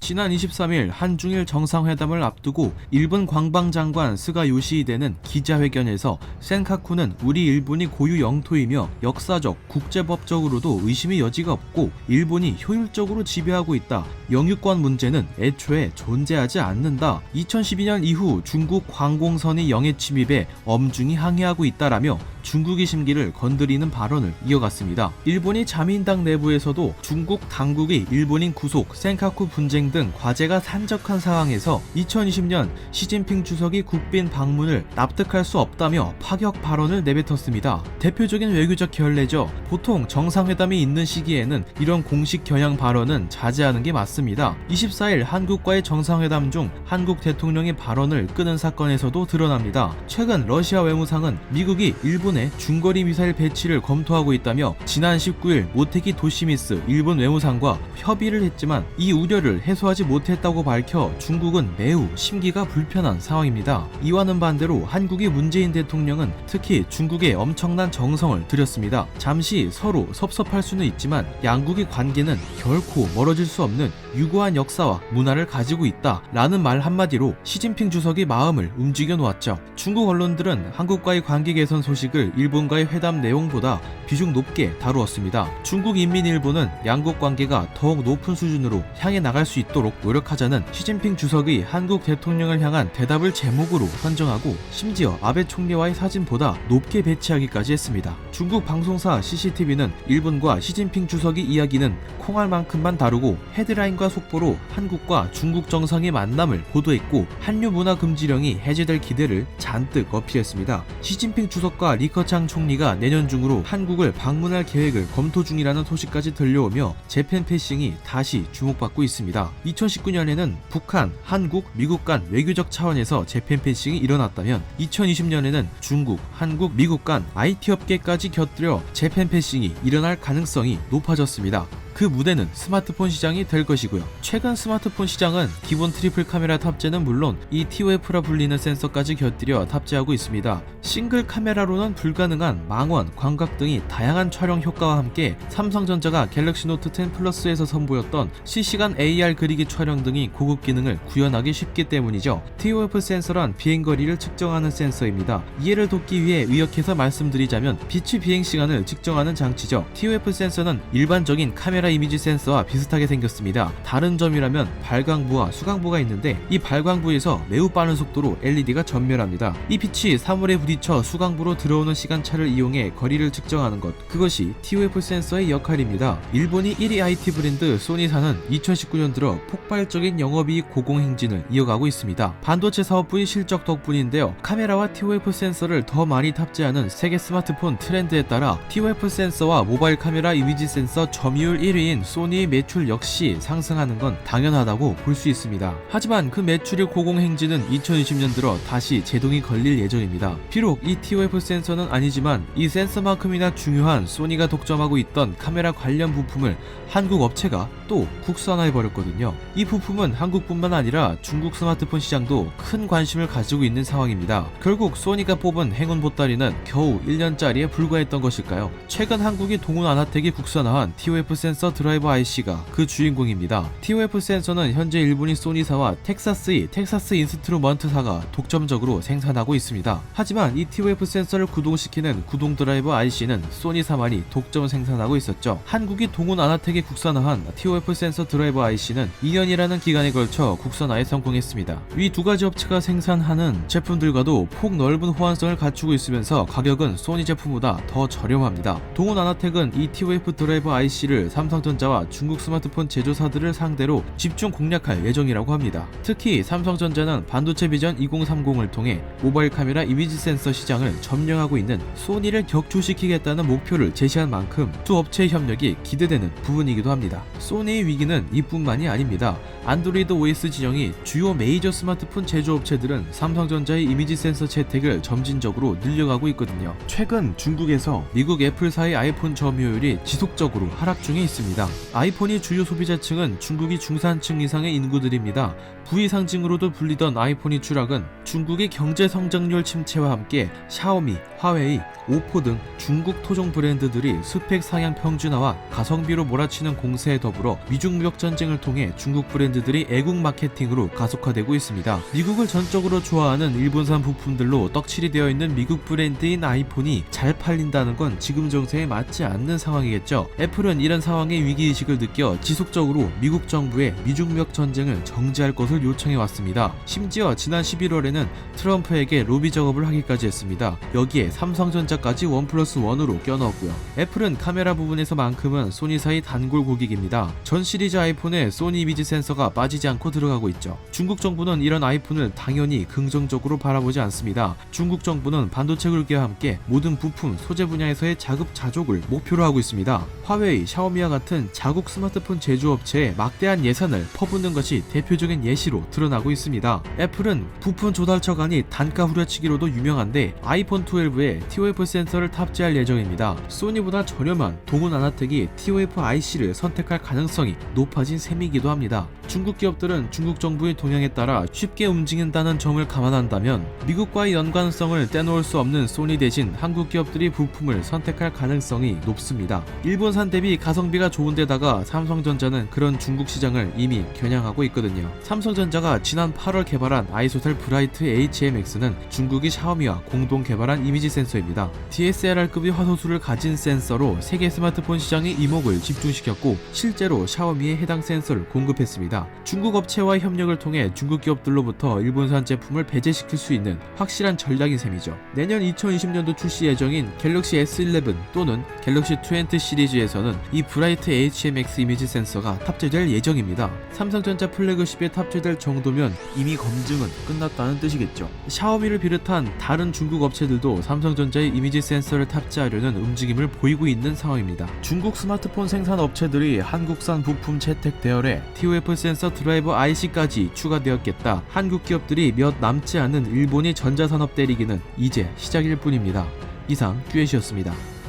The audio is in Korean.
지난 23일 한중일 정상회담을 앞두고 일본 관방장관 스가 요시히데는 기자회견에서 센카쿠는 우리 일본이 고유 영토이며 역사적, 국제법적으로도 의심의 여지가 없고 일본이 효율적으로 지배하고 있다. 영유권 문제는 애초에 존재하지 않는다. 2012년 이후 중국 관공선의 영해 침입에 엄중히 항의하고 있다라며 중국의 심기를 건드리는 발언을 이어갔습니다. 일본이 자민당 내부에서도 중국 당국의 일본인 구속, 센카쿠 분쟁 등 과제가 산적한 상황에서 2020년 시진핑 주석이 국빈 방문을 납득할 수 없다며 파격 발언을 내뱉었습니다. 대표적인 외교적 결례죠. 보통 정상회담이 있는 시기에는 이런 공식 겨냥 발언은 자제하는 게 맞습니다. 24일 한국과의 정상회담 중 한국 대통령의 발언을 끄는 사건에서도 드러납니다. 최근 러시아 외무상은 미국이 일본의 중거리 미사일 배치를 검토하고 있다며 지난 19일 모테기 도시미스 일본 외무상과 협의를 했지만 이 우려를 해소하지 못했다고 밝혀 중국은 매우 심기가 불편한 상황입니다. 이와는 반대로 한국의 문재인 대통령은 특히 중국에 엄청난 정성을 들였습니다. 잠시 서로 섭섭할 수는 있지만 양국의 관계는 결코 멀어질 수 없는 유구한 역사와 문화를 가지고 있다 라는 말 한마디로 시진핑 주석의 마음을 움직여 놓았죠. 중국 언론들은 한국과의 관계 개선 소식을 일본과의 회담 내용보다 비중 높게 다루었습니다. 중국 인민일보는 양국 관계가 더욱 높은 수준으로 향해 나갈 수 있도록 노력하자는 시진핑 주석의 한국 대통령을 향한 대답을 제목으로 선정하고 심지어 아베 총리와의 사진보다 높게 배치하기까지 했습니다. 중국 방송사 CCTV는 일본과 시진핑 주석의 이야기는 콩알만큼만 다루고 헤드라인과 속보로 한국과 중국 정상의 만남을 보도했고 한류 문화 금지령이 해제될 기대를 잔뜩 어필했습니다. 시진핑 주석과 리커창 총리가 내년 중으로 한국을 방문할 계획을 검토 중이라는 소식까지 들려오며 재팬 패싱이 다시 주목받고 있습니다. 2019년에는 북한, 한국, 미국 간 외교적 차원에서 재팬 패싱이 일어났다면 2020년에는 중국, 한국, 미국 간 IT 업계까지 곁들여 재팬 패싱이 일어날 가능성이 높아졌습니다. 그 무대는 스마트폰 시장이 될 것이고요. 최근 스마트폰 시장은 기본 트리플 카메라 탑재는 물론 이 TOF라 불리는 센서까지 곁들여 탑재하고 있습니다. 싱글 카메라로는 불가능한 망원, 광각 등이 다양한 촬영 효과와 함께 삼성전자가 갤럭시 노트 10 플러스에서 선보였던 실시간 AR 그리기 촬영 등이 고급 기능을 구현하기 쉽기 때문이죠. TOF 센서란 비행거리를 측정하는 센서입니다. 이해를 돕기 위해 의역해서 말씀드리자면 빛의 비행 시간을 측정하는 장치죠. TOF 센서는 일반적인 카메라 이미지 센서와 비슷하게 생겼습니다. 다른 점이라면 발광부와 수광부가 있는데 이 발광부에서 매우 빠른 속도로 LED가 전멸합니다. 이 빛이 사물에 부딪혀 수광부로 들어오는 시간차를 이용해 거리를 측정하는 것, 그것이 TOF 센서의 역할입니다. 일본이 1위 IT 브랜드 소니사는 2019년 들어 폭발적인 영업이익 고공행진을 이어가고 있습니다. 반도체 사업부의 실적 덕분인데요. 카메라와 TOF 센서를 더 많이 탑재하는 세계 스마트폰 트렌드에 따라 TOF 센서와 모바일 카메라 이미지 센서 점유율 1위인 소니의 매출 역시 상승하는 건 당연하다고 볼 수 있습니다. 하지만 그 매출의 고공행진은 2020년 들어 다시 제동이 걸릴 예정입니다. 비록 이 TOF 센서는 아니지만 이 센서만큼이나 중요한 소니가 독점하고 있던 카메라 관련 부품을 한국 업체가 또 국산화해버렸거든요. 이 부품은 한국뿐만 아니라 중국 스마트폰 시장도 큰 관심을 가지고 있는 상황입니다. 결국 소니가 뽑은 행운 보따리는 겨우 1년짜리에 불과했던 것일까요? 최근 한국이 동훈 아나텍이 국산화한 TOF 센서 드라이버 IC가 그 주인공입니다. TOF 센서는 현재 일본인 소니사와 텍사스의 텍사스 인스트루먼트사가 독점적으로 생산하고 있습니다. 하지만 이 TOF 센서를 구동시키는 구동 드라이버 IC는 소니사만이 독점 생산하고 있었죠. 한국이 동훈 아나텍이 국산화한 TOF 센서 드라이버 IC는 2년이라는 기간에 걸쳐 국산화에 성공했습니다. 위 두 가지 업체가 생산하는 제품들과도 폭넓은 호환성을 갖추고 있으면서 가격은 소니 제품보다 더 저렴합니다. 동훈 아나텍은 이 TOF 드라이버 IC를 삼성전자와 중국 스마트폰 제조사들을 상대로 집중 공략할 예정이라고 합니다. 특히 삼성전자는 반도체 비전 2030을 통해 모바일 카메라 이미지 센서 시장을 점령하고 있는 소니를 격추시키겠다는 목표를 제시한 만큼 두 업체의 협력이 기대되는 부분이기도 합니다. 소니의 위기는 이뿐만이 아닙니다. 안드로이드 OS 진영이 주요 메이저 스마트폰 제조업체들은 삼성전자의 이미지 센서 채택을 점진적으로 늘려가고 있거든요. 최근 중국에서 미국 애플사의 아이폰 점유율이 지속적으로 하락 중에 있습니다. 아이폰이 주요 소비자층은 중국이 중산층 이상의 인구들입니다. 부의 상징으로도 불리던 아이폰이 추락은 중국의 경제 성장률 침체와 함께 샤오미, 화웨이, 오포 등 중국 토종 브랜드들이 스펙 상향 평준화와 가성비로 몰아치는 공세에 더불어 미중 무역 전쟁을 통해 중국 브랜드 브랜드들이 애국 마케팅으로 가속화되고 있습니다. 미국을 전적으로 좋아하는 일본산 부품들로 떡칠이 되어 있는 미국 브랜드인 아이폰이 잘 팔린다는 건 지금 정세에 맞지 않는 상황이겠죠. 애플은 이런 상황의 위기의식을 느껴 지속적으로 미국 정부에 미중력 전쟁을 정지할 것을 요청해 왔습니다. 심지어 지난 11월에는 트럼프에게 로비 작업을 하기까지 했습니다. 여기에 삼성전자까지 1+1으로 껴넣었고요. 애플은 카메라 부분에서만큼은 소니사의 단골 고객입니다. 전 시리즈 아이폰에 소니 이미지 센서가 빠지지 않고 들어가고 있죠. 중국 정부는 이런 아이폰을 당연히 긍정적으로 바라보지 않습니다. 중국 정부는 반도체 굴기와 함께 모든 부품, 소재 분야에서의 자급자족을 목표로 하고 있습니다. 화웨이, 샤오미와 같은 자국 스마트폰 제조업체에 막대한 예산을 퍼붓는 것이 대표적인 예시로 드러나고 있습니다. 애플은 부품 조달처 간이 단가 후려치기로도 유명한데 아이폰 12에 TOF 센서를 탑재할 예정입니다. 소니보다 저렴한 동은 아나텍이 TOF IC를 선택할 가능성이 높아진 셈이기도 합니다. 중국 기업들은 중국 정부의 동향에 따라 쉽게 움직인다는 점을 감안한다면 미국과의 연관성을 떼놓을 수 없는 소니 대신 한국 기업들이 부품을 선택할 가능성이 높습니다. 일본산 대비 가성비가 좋은데다가 삼성전자는 그런 중국 시장을 이미 겨냥하고 있거든요. 삼성전자가 지난 8월 개발한 아이소텔 브라이트 HMX는 중국이 샤오미와 공동 개발한 이미지 센서입니다. DSLR급의 화소수를 가진 센서로 세계 스마트폰 시장의 이목을 집중시켰고 실제로 샤오미에 해당 센서를 공급했습니다. 중국 업체와의 협력을 통해 중국 기업들로부터 일본산 제품을 배제시킬 수 있는 확실한 전략인 셈이죠. 내년 2020년도 출시 예정인 갤럭시 S11 또는 갤럭시 20 시리즈에서는 이 브라이트 HMX 이미지 센서가 탑재될 예정입니다. 삼성전자 플래그십에 탑재될 정도면 이미 검증은 끝났다는 뜻이겠죠. 샤오미를 비롯한 다른 중국 업체들도 삼성전자의 이미지 센서를 탑재하려는 움직임을 보이고 있는 상황입니다. 중국 스마트폰 생산 업체들이 한국산 부품 채택 대열에 TOF 센서 드라이버 IC까지 추가되었겠다. 한국 기업들이 몇 남지 않은 일본의 전자산업 때리기는 이제 시작일 뿐입니다. 이상 듀엣이었습니다.